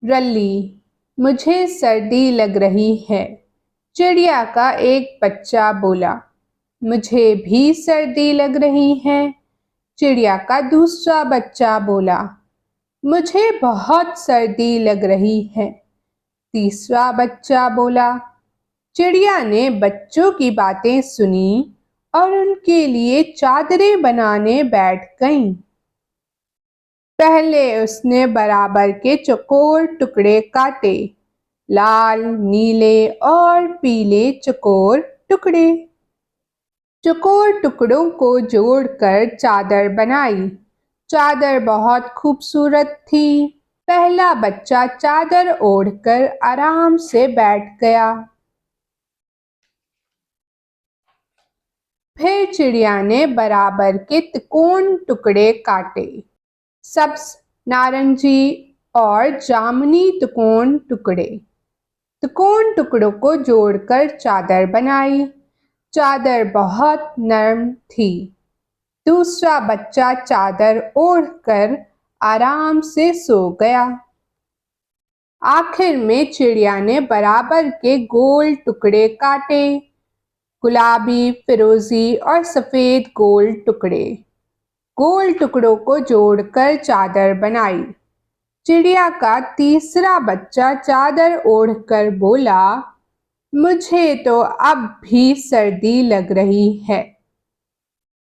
रल्ली, मुझे सर्दी लग रही है। चिड़िया का एक बच्चा बोला, मुझे भी सर्दी लग रही है। चिड़िया का दूसरा बच्चा बोला, मुझे बहुत सर्दी लग रही है। तीसरा बच्चा बोला। चिड़िया ने बच्चों की बातें सुनी और उनके लिए चादरें बनाने बैठ गईं। पहले उसने बराबर के चौकोर टुकड़े काटे, लाल, नीले और पीले चौकोर टुकड़े। चौकोर टुकड़ों को जोड़कर चादर बनाई। चादर बहुत खूबसूरत थी। पहला बच्चा चादर ओढ़कर आराम से बैठ गया। फिर चिड़िया ने बराबर के तिकोन टुकड़े काटे, सब्ज, नारंगी और जामुनी तिकोन टुकड़े। तिकोन टुकड़ों को जोड़कर चादर बनाई। चादर बहुत नरम थी। दूसरा बच्चा चादर ओढ़कर आराम से सो गया। आखिर में चिड़िया ने बराबर के गोल टुकड़े काटे, गुलाबी, फिरोजी और सफेद गोल टुकड़े। गोल टुकड़ों को जोड़कर चादर बनाई। चिड़िया का तीसरा बच्चा चादर ओढ़कर बोला, मुझे तो अब भी सर्दी लग रही है।